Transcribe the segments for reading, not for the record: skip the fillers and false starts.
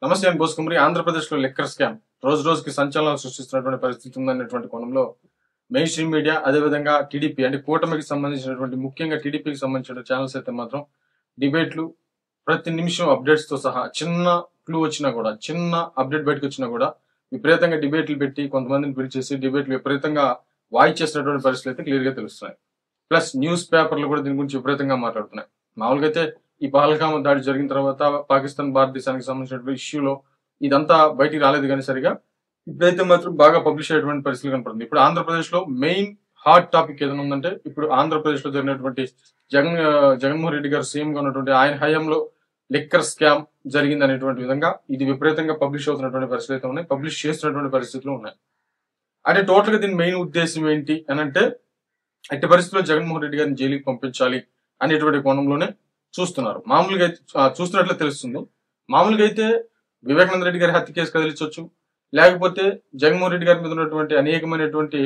నమస్తే అని బోసుకుమరి. ఆంధ్రప్రదేశ్లో లిక్కర్ స్కామ్ రోజు రోజుకి సంచలనాలు సృష్టిస్తున్నటువంటి పరిస్థితి ఉందనేటువంటి కోణంలో మెయిన్ స్ట్రీమ్ మీడియా, అదేవిధంగా టీడీపీ అంటే కూటమికి సంబంధించినటువంటి ముఖ్యంగా టీడీపీకి సంబంధించిన ఛానల్స్ అయితే మాత్రం డిబేట్లు ప్రతి నిమిషం అప్డేట్స్ తో సహా చిన్న క్లూ వచ్చినా కూడా, చిన్న అప్డేట్ బయటకు వచ్చినా కూడా విపరీతంగా డిబేట్లు పెట్టి కొంతమందిని పిలిచేసి డిబేట్లు విపరీతంగా వాయిచేసినటువంటి పరిస్థితులు అయితే క్లియర్ గా తెలుస్తున్నాయి. ప్లస్ న్యూస్ పేపర్లు కూడా దీని గురించి విపరీతంగా మాట్లాడుతున్నాయి. మామూలుగా అయితే ఈ పహల్గామ్ దాడి జరిగిన తర్వాత పాకిస్తాన్ భారతదేశానికి సంబంధించిన ఇష్యూలో ఇదంతా బయటికి రాలేదు, కానీ సరిగా ఇప్పుడైతే మాత్రం బాగా పబ్లిష్ అయ్యేటువంటి పరిస్థితులు కనపడుతుంది. ఇప్పుడు ఆంధ్రప్రదేశ్ లో మెయిన్ హాట్ టాపిక్ ఏదైనా ఉందంటే ఇప్పుడు ఆంధ్రప్రదేశ్ లో జరిగినటువంటి జగన్మోహన్ రెడ్డి గారు సీఎం గా ఉన్నటువంటి ఆయన హయాంలో లిక్కర్ స్కామ్ జరిగింది అనేటువంటి విధంగా ఇది విపరీతంగా పబ్లిష్ అవుతున్నటువంటి పరిస్థితులు అయితే ఉన్నాయి, పబ్లిష్ చేస్తున్నటువంటి పరిస్థితులు ఉన్నాయి. అంటే టోటల్ గా దీని మెయిన్ ఉద్దేశం ఏంటి అని అంటే ఎట్టి పరిస్థితుల్లో జగన్మోహన్ రెడ్డి గారిని జైలుకి పంపించాలి అనేటువంటి కోణంలోనే చూస్తున్నారు. మామూలుగా అయితే చూస్తున్నట్లే తెలుస్తుంది. మామూలుగా అయితే వివేకానంద రెడ్డి గారి హత్య కేసు కదిలించవచ్చు, లేకపోతే జగన్మోహన్ రెడ్డి గారి మీద ఉన్నటువంటి అనేకమైనటువంటి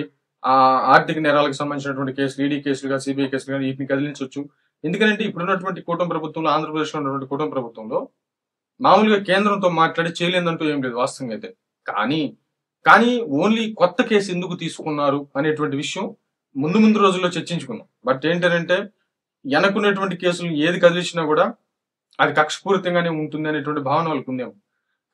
ఆర్థిక నేరాలకు సంబంధించినటువంటి కేసులు, ఈడీ కేసులుగా, సిబిఐ కేసులుగా వీటిని కదిలించవచ్చు. ఎందుకంటే ఇప్పుడున్నటువంటి కూటమి ప్రభుత్వంలో, ఆంధ్రప్రదేశ్ లో ఉన్నటువంటి కూటమి ప్రభుత్వంలో మామూలుగా కేంద్రంతో మాట్లాడి చేయలేదంటూ ఏం లేదు వాస్తవంగా అయితే. కానీ ఓన్లీ కొత్త కేసు ఎందుకు తీసుకున్నారు అనేటువంటి విషయం ముందు రోజుల్లో చర్చించుకున్నాం. బట్ ఏంటంటే వెనకున్నటువంటి కేసులు ఏది కదిలించినా కూడా అది కక్షపూరితంగానే ఉంటుంది అనేటువంటి భావన వాళ్ళకు ఉందేమో.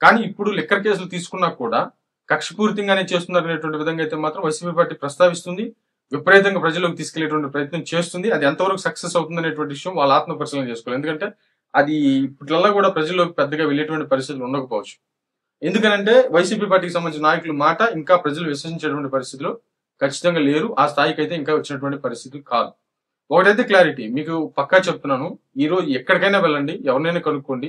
కానీ ఇప్పుడు లిక్కర్ కేసులు తీసుకున్నా కూడా కక్షపూరితంగానే చేస్తున్నారు అనేటువంటి విధంగా అయితే మాత్రం వైసీపీ పార్టీ ప్రస్తావిస్తుంది, విపరీతంగా ప్రజలకు తీసుకెళ్లేటువంటి ప్రయత్నం చేస్తుంది. అది ఎంతవరకు సక్సెస్ అవుతుంది అనేటువంటి విషయం వాళ్ళ ఆత్మ పరిశీలన చేసుకోవాలి. ఎందుకంటే అది ఇప్పట్లల్లా కూడా ప్రజల్లోకి పెద్దగా వెళ్ళేటువంటి పరిస్థితులు ఉండకపోవచ్చు. ఎందుకనంటే వైసీపీ పార్టీకి సంబంధించిన నాయకుల మాట ఇంకా ప్రజలు విశ్వసించేటువంటి పరిస్థితులు ఖచ్చితంగా లేరు, ఆ స్థాయికి అయితే ఇంకా వచ్చినటువంటి పరిస్థితులు కాదు. ఒకటైతే క్లారిటీ మీకు పక్కా చెప్తున్నాను, ఈ రోజు ఎక్కడికైనా వెళ్ళండి, ఎవరినైనా కనుక్కోండి,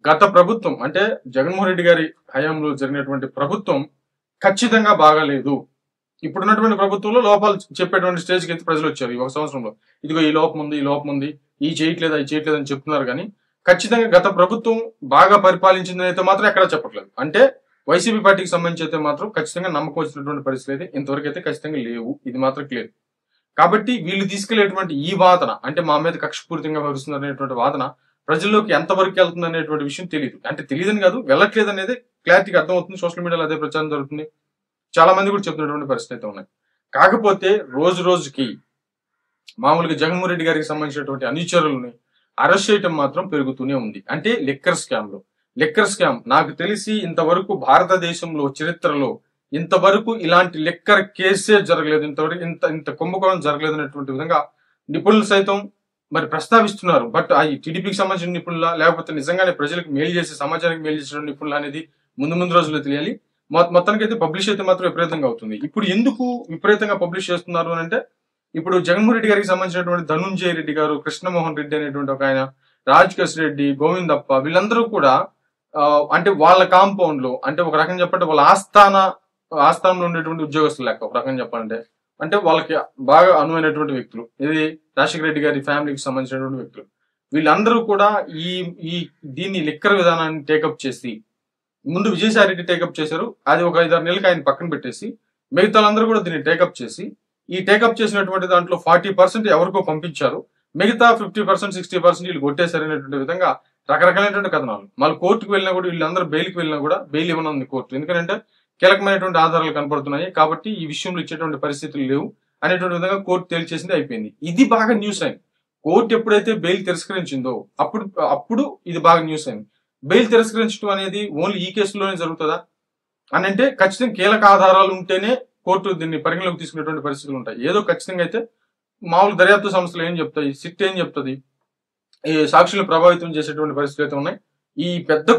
గత ప్రభుత్వం అంటే జగన్మోహన్ రెడ్డి గారి హయాంలో జరిగినటువంటి ప్రభుత్వం ఖచ్చితంగా బాగాలేదు. ఇప్పుడున్నటువంటి ప్రభుత్వంలో లోపాలు చెప్పేటువంటి స్టేజ్కి అయితే ప్రజలు వచ్చారు. ఈ ఒక సంవత్సరంలో ఇదిగో ఈ లోపం ఉంది, ఈ లోపం ఉంది, ఈ చేయట్లేదు, అది చేయట్లేదు అని చెప్తున్నారు. కానీ ఖచ్చితంగా గత ప్రభుత్వం బాగా పరిపాలించిందని అయితే మాత్రం ఎక్కడా చెప్పట్లేదు. అంటే వైసీపీ పార్టీకి సంబంధించి అయితే మాత్రం ఖచ్చితంగా నమ్మకం వచ్చినటువంటి పరిస్థితి అయితే ఇంతవరకు అయితే ఖచ్చితంగా లేవు, ఇది మాత్రం క్లియర్. కాబట్టి వీళ్ళు తీసుకెళ్లేటువంటి ఈ వాదన అంటే మా మీద కక్షపూరితంగా వ్యవహరిస్తుంది అనేటువంటి వాదన ప్రజల్లోకి ఎంతవరకు వెళ్తుంది అనేటువంటి విషయం తెలియదు. అంటే తెలియదని కాదు, వెళ్ళట్లేదు అనేది క్లారిటీగా అర్థమవుతుంది. సోషల్ మీడియాలో అదే ప్రచారం జరుగుతుంది, చాలా మంది కూడా చెప్తున్నటువంటి పరిస్థితి అయితే ఉన్నాయి. కాకపోతే రోజు రోజుకి మామూలుగా జగన్మోహన్ రెడ్డి గారికి సంబంధించినటువంటి అనుచరులని అరెస్ట్ చేయటం మాత్రం పెరుగుతూనే ఉంది. అంటే లిక్కర్ స్కామ్ నాకు తెలిసి ఇంతవరకు భారతదేశంలో చరిత్రలో ఇంతవరకు ఇలాంటి లిక్కర్ కేసే జరగలేదు, ఇంతవరకు ఇంత కుంభకోణం జరగలేదు అనేటువంటి విధంగా నిపుణులు సైతం మరి ప్రస్తావిస్తున్నారు. బట్ ఆ టీడీపీకి సంబంధించిన నిపుణుల, లేకపోతే నిజంగానే ప్రజలకు మేలు చేసి సమాజానికి మేలు చేసిన నిపుణులు అనేది ముందు రోజుల్లో తెలియాలి. మొత్తానికి అయితే పబ్లిష్ అయితే మాత్రం విపరీతంగా అవుతుంది. ఇప్పుడు ఎందుకు విపరీతంగా పబ్లిష్ చేస్తున్నారు అని అంటే ఇప్పుడు జగన్మోహన్ రెడ్డి గారికి సంబంధించినటువంటి ధనుంజయ రెడ్డి గారు, కృష్ణమోహన్ రెడ్డి అనేటువంటి ఒక ఆయన, రాజకేశ్ రెడ్డి, గోవిందప్ప, వీళ్ళందరూ కూడా అంటే వాళ్ళ కాంపౌండ్ లో, అంటే ఒక రకంగా చెప్పంటే వాళ్ళ ఆస్థానంలో ఉండేటువంటి ఉద్యోగస్తులు లెక్క ఒక రకంగా చెప్పాలంటే. అంటే వాళ్ళకి బాగా అనువైనటువంటి వ్యక్తులు, ఇది రాజశేఖర రెడ్డి గారి ఫ్యామిలీకి సంబంధించినటువంటి వ్యక్తులు. వీళ్ళందరూ కూడా ఈ దీన్ని లిక్కర్ విధానాన్ని టేకప్ చేసి, ముందు విజయసాయి రెడ్డి టేకప్ చేశారు, అది ఒక 5-6 నెలలకు ఆయన పక్కన పెట్టేసి మిగతా వాళ్ళందరూ కూడా దీన్ని టేకప్ చేసి, ఈ టేకప్ చేసినటువంటి దాంట్లో 40% ఎవరికో పంపించారు, మిగతా 50%, 60% వీళ్ళు కొట్టేశారు అనేటువంటి విధంగా రకరకాలైనటువంటి కథనాలు. మళ్ళీ కోర్టుకు వెళ్ళినా కూడా, వీళ్ళందరూ బెయిల్కి వెళ్ళినా కూడా బెయిల్ ఇవ్వనుంది కోర్టు. ఎందుకంటే కీలకమైనటువంటి ఆధారాలు కనపడుతున్నాయి కాబట్టి ఈ విషయంలో ఇచ్చేటువంటి పరిస్థితులు లేవు అనేటువంటి విధంగా కోర్టు తేల్చేసింది, అయిపోయింది. ఇది బాగా న్యూస్ అయింది. కోర్టు ఎప్పుడైతే బెయిల్ తిరస్కరించిందో అప్పుడు ఇది బాగా న్యూస్ అయింది. బెయిల్ తిరస్కరించడం అనేది ఓన్లీ ఈ కేసులోనే జరుగుతుందా అని అంటే ఖచ్చితంగా కీలక ఆధారాలు ఉంటేనే కోర్టు దీన్ని పరిగణలోకి తీసుకునేటువంటి పరిస్థితులు ఉంటాయి. ఏదో ఖచ్చితంగా అయితే మామూలు దర్యాప్తు సంస్థలు ఏం చెప్తాయి, సిట్ ఏం చెప్తుంది, ఈ సాక్షులను ప్రభావితం చేసేటువంటి పరిస్థితులు అయితే ఉన్నాయి. ఈ పెద్ద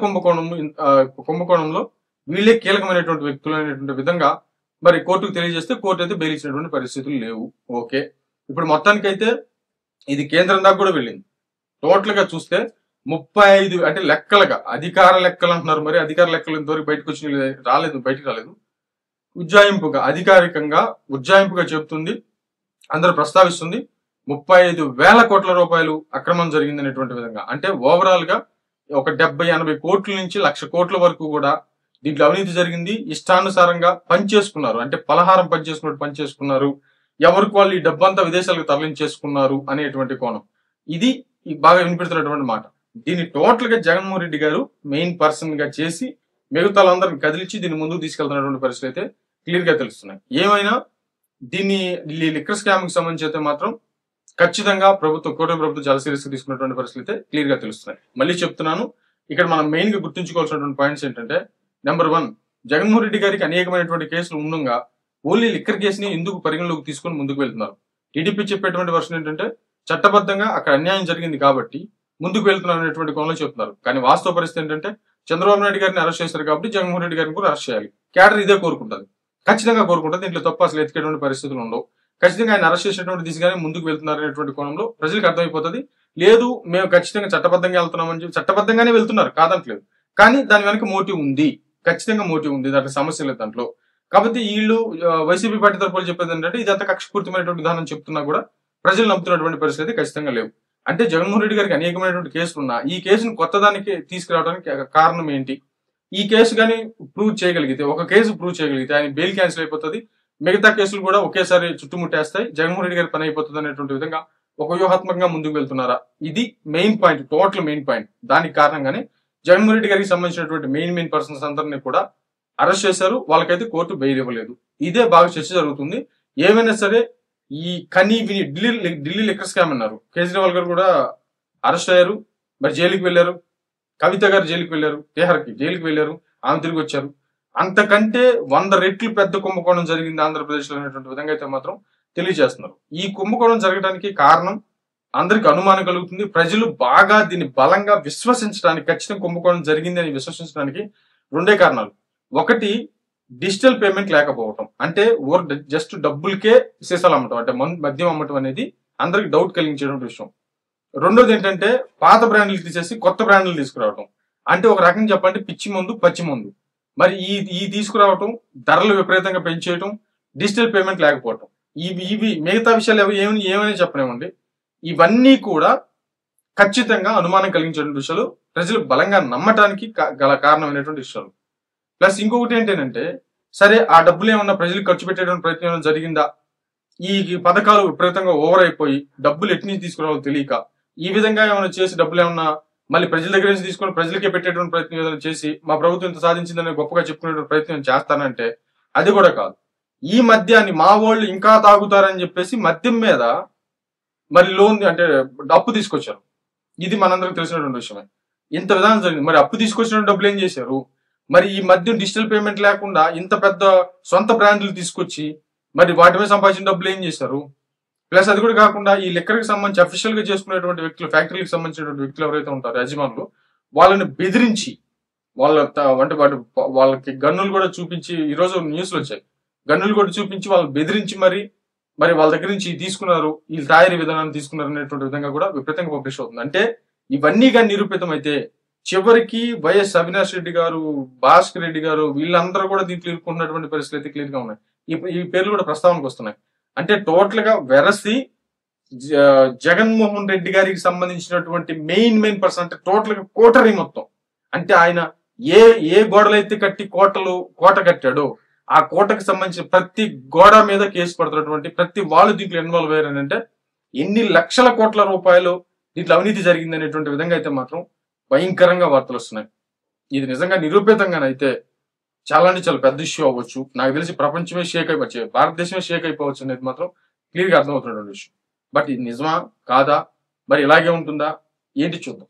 కుంభకోణంలో వీళ్ళే కీలకమైనటువంటి వ్యక్తులు అనేటువంటి విధంగా మరి కోర్టుకు తెలియజేస్తే కోర్టు అయితే బెయిల్ ఇచ్చినటువంటి పరిస్థితులు లేవు. ఓకే, ఇప్పుడు మొత్తానికైతే ఇది కేంద్రం దాకా కూడా వెళ్ళింది. టోటల్ గా చూస్తే 35 అంటే లెక్కలుగా, అధికార లెక్కలు అంటున్నారు, మరి అధికార లెక్కలు ఇంతవరకు బయటకు రాలేదు. అధికారికంగా ఉజ్జాయింపుగా చెబుతుంది, అందరూ ప్రస్తావిస్తుంది, 35,000 కోట్ల రూపాయలు అక్రమం జరిగింది అనేటువంటి విధంగా. అంటే ఓవరాల్ గా ఒక 70-80 కోట్ల నుంచి 1,00,000 కోట్ల వరకు కూడా దీంట్లో అవినీతి జరిగింది. ఇష్టానుసారంగా పనిచేసుకున్నారు, అంటే పలహారం పనిచేసుకున్నారు, ఎవరికి వాళ్ళు ఈ డబ్బంతా విదేశాలకు తరలించేసుకున్నారు అనేటువంటి కోణం. ఇది బాగా వినిపెడుతున్నటువంటి మాట. దీన్ని టోటల్ గా జగన్మోహన్ రెడ్డి గారు మెయిన్ పర్సన్ గా చేసి మిగతా వాళ్ళందరిని కదిలించి దీన్ని ముందుకు తీసుకెళ్తున్నటువంటి పరిస్థితులు అయితే క్లియర్ గా తెలుస్తున్నాయి. ఏమైనా దీన్ని లిక్కర్ స్కామ్ కి సంబంధించి అయితే మాత్రం ఖచ్చితంగా కూటమి ప్రభుత్వం చాలా సీరియస్ గా తీసుకున్నటువంటి పరిస్థితులు అయితే క్లియర్ గా తెలుస్తున్నాయి. మళ్ళీ చెప్తున్నాను, ఇక్కడ మనం మెయిన్ గా గుర్తుంచుకోవాల్సినటువంటి పాయింట్స్ ఏంటంటే, నెంబర్ 1, జగన్మోహన్ రెడ్డి గారికి అనేకమైనటువంటి కేసులు ఉండగా ఓన్లీ లిక్కర్ కేసుని ఎందుకు పరిగణలోకి తీసుకొని ముందుకు వెళ్తున్నారు. టీడీపీ చెప్పేటువంటి వర్షన్ ఏంటంటే, చట్టబద్ధంగా అక్కడ అన్యాయం జరిగింది కాబట్టి ముందుకు వెళ్తున్నారు అనేటువంటి కోణంలో చెప్తున్నారు. కానీ వాస్తవ పరిస్థితి ఏంటంటే, చంద్రబాబు నాయుడు గారిని అరెస్ట్ చేశారు కాబట్టి జగన్మోహన్ రెడ్డి గారిని కూడా అరెస్ట్ చేయాలి. క్యాడర్ ఇదే కోరుకుంటుంది, ఖచ్చితంగా కోరుకుంటుంది. దీంట్లో తప్ప అసలు ఎతికేటువంటి పరిస్థితులు ఉండవు. ఖచ్చితంగా ఆయన అరెస్ట్ చేసినటువంటి దిశగానే ముందుకు వెళ్తున్నారు అనేటువంటి కోణంలో ప్రజలకు అర్థమైపోతుంది. లేదు, మేము ఖచ్చితంగా చట్టబద్ధంగా వెళ్తున్నామని చెప్పి చట్టబద్ధంగానే వెళ్తున్నారు, కాదంటలేదు. కానీ దాని వెనక మోటివ్ ఉంది, ఖచ్చితంగా మోటివ్ ఉంది, దాంట్లో సమస్య లేదు దాంట్లో. కాబట్టి వీళ్ళు వైసీపీ పార్టీ తరఫున చెప్పేది ఏంటంటే, ఇదంతా కక్షపూరితమైనటువంటి విధానం చెప్తున్నా కూడా ప్రజలు నమ్ముతున్నటువంటి పరిస్థితి ఖచ్చితంగా లేవు. అంటే జగన్మోహన్ రెడ్డి గారికి అనేకమైనటువంటి కేసులు ఉన్నా ఈ కేసును కొత్తదానికి తీసుకురావడానికి కారణం ఏంటి? ఈ కేసు కానీ ప్రూవ్ చేయగలిగితే, ఒక కేసు ప్రూవ్ చేయగలిగితే ఆయన బెయిల్ క్యాన్సిల్ అయిపోతుంది, మిగతా కేసులు కూడా ఒకేసారి చుట్టుముట్టేస్తాయి, జగన్మోహన్ రెడ్డి గారి పని అయిపోతుంది అనేటువంటి విధంగా ఒక వ్యూహాత్మకంగా ముందుకు వెళ్తున్నారా? ఇది main point, total main point. దానికి కారణంగానే జగన్మోహన్ రెడ్డి గారికి సంబంధించినటువంటి మెయిన్ పర్సన్స్ అందరినీ కూడా అరెస్ట్ చేశారు. వాళ్ళకైతే కోర్టు బెయిల్ ఇవ్వలేదు. ఇదే బాగా చర్చ జరుగుతుంది. ఏమైనా సరే ఈ ఢిల్లీ లిక్కర్ స్కామ్ అన్నారు, కేజ్రీవాల్ గారు కూడా అరెస్ట్ అయ్యారు, మరి జైలుకి వెళ్లారు. కవిత గారు జైలుకి వెళ్లారు, తిహార్కి జైలుకి వెళ్లారు, ఆమె తిరిగి వచ్చారు. అంతకంటే 100 రెట్లు పెద్ద కుంభకోణం జరిగింది ఆంధ్రప్రదేశ్ లో అనేటువంటి విధంగా అయితే మాత్రం తెలియజేస్తున్నారు. ఈ కుంభకోణం జరగడానికి కారణం అందరికి అనుమానం కలుగుతుంది. ప్రజలు బాగా దీన్ని బలంగా విశ్వసించడానికి, ఖచ్చితంగా కుంభకోణం జరిగింది అని విశ్వసించడానికి 2 కారణాలు. ఒకటి, డిజిటల్ పేమెంట్ లేకపోవటం, అంటే జస్ట్ డబ్బులకే సీసాలు అమ్మటం, అంటే మద్యం అమ్మటం అనేది అందరికి డౌట్ కలిగించేటువంటి విషయం. రెండోది ఏంటంటే, పాత బ్రాండ్లు తీసేసి కొత్త బ్రాండ్లు తీసుకురావటం, అంటే ఒక రకంగా చెప్పంటే పిచ్చి మందు పచ్చి మందు. మరి ఈ తీసుకురావటం, ధరలు విపరీతంగా పెంచేయటం, డిజిటల్ పేమెంట్ లేకపోవటం, ఇవి మిగతా విషయాలు ఏమైనా చెప్పనివ్వండి, ఇవన్నీ కూడా ఖచ్చితంగా అనుమానం కలిగించేటువంటి విషయాలు, ప్రజలు బలంగా నమ్మటానికి గల కారణమైనటువంటి విషయాలు. ప్లస్ ఇంకొకటి ఏంటంటే, సరే ఆ డబ్బులు ఏమన్నా ప్రజలకు ఖర్చు పెట్టేటువంటి ప్రయత్నం ఏమైనా జరిగిందా? ఈ పథకాలు విపరీతంగా ఓవర్ అయిపోయి డబ్బులు ఎటు నుంచి తీసుకురావాలో తెలియక ఈ విధంగా ఏమైనా చేసి డబ్బులు ఏమన్నా మళ్ళీ ప్రజల దగ్గర నుంచి తీసుకొని ప్రజలకే పెట్టేటువంటి ప్రయత్నం ఏదైనా చేసి మా ప్రభుత్వం ఇంత సాధించిందని గొప్పగా చెప్పుకునే ప్రయత్నం చేస్తానంటే అది కూడా కాదు. ఈ మద్యాన్ని మా వాళ్ళు ఇంకా తాగుతారని చెప్పేసి మద్యం మీద మరి లోన్, అంటే అప్పు తీసుకొచ్చారు. ఇది మనందరికి తెలిసినటువంటి విషయమే. ఇంత విధానం జరిగింది. మరి అప్పు తీసుకొచ్చిన డబ్బులు ఏం చేశారు? మరి ఈ మద్యం డిజిటల్ పేమెంట్ లేకుండా ఇంత పెద్ద సొంత బ్రాండ్లు తీసుకొచ్చి మరి వాటి మీద సంపాదించిన డబ్బులు ఏం చేశారు? ప్లస్ అది కూడా కాకుండా ఈ లిక్కర్కి సంబంధించి అఫీషియల్ గా చేసుకునేటువంటి వ్యక్తులు, ఫ్యాక్టరీకి సంబంధించినటువంటి వ్యక్తులు ఎవరైతే ఉంటారో యజమానులు, వాళ్ళని బెదిరించి అంటే వాళ్ళకి గన్నులు కూడా చూపించి, ఈ రోజు న్యూస్లు వచ్చాయి, గన్నులు కూడా చూపించి వాళ్ళని బెదిరించి మరి వాళ్ళ దగ్గర నుంచి తీసుకున్నారు, ఈ తయారీ విధానాన్ని తీసుకున్నారు అనేటువంటి విధంగా కూడా విపరీతంగా పబ్లిష్ అవుతుంది. అంటే ఇవన్నీ కానీ నిరూపితం అయితే చివరికి వైఎస్ అవినాష్ రెడ్డి గారు, భాస్కర్ రెడ్డి గారు, వీళ్ళందరూ కూడా దీంట్లో ఇరుక్కున్నటువంటి పరిస్థితులు అయితే క్లియర్ గా ఉన్నాయి. ఈ పేర్లు కూడా ప్రస్తావనకు వస్తున్నాయి. అంటే టోటల్ గా వెరసి జగన్మోహన్ రెడ్డి గారికి సంబంధించినటువంటి మెయిన్ పర్సన్, అంటే టోటల్ గా కోటరీ మొత్తం, అంటే ఆయన ఏ గోడలైతే కట్టి కోట కట్టాడో ఆ కోటకు సంబంధించిన ప్రతి గోడ మీద కేసు పడుతున్నటువంటి ప్రతి వాళ్ళు దీంట్లో ఇన్వాల్వ్ అయ్యారని, అంటే ఎన్ని లక్షల కోట్ల రూపాయలు దీంట్లో అవినీతి జరిగింది అనేటువంటి విధంగా అయితే మాత్రం భయంకరంగా వార్తలు వస్తున్నాయి. ఇది నిజంగా నిరూపితంగానైతే చాలా అంటే చాలా పెద్ద ఇష్యూ అవ్వచ్చు. నాకు తెలిసి ప్రపంచమే షేక్ అయిపోవచ్చు, భారతదేశమే షేక్ అయిపోవచ్చు అనేది మాత్రం క్లియర్ గా అర్థమవుతున్నటువంటి విషయం. బట్ ఇది నిజమా కాదా, మరి ఇలాగే ఉంటుందా ఏంటి చూద్దాం.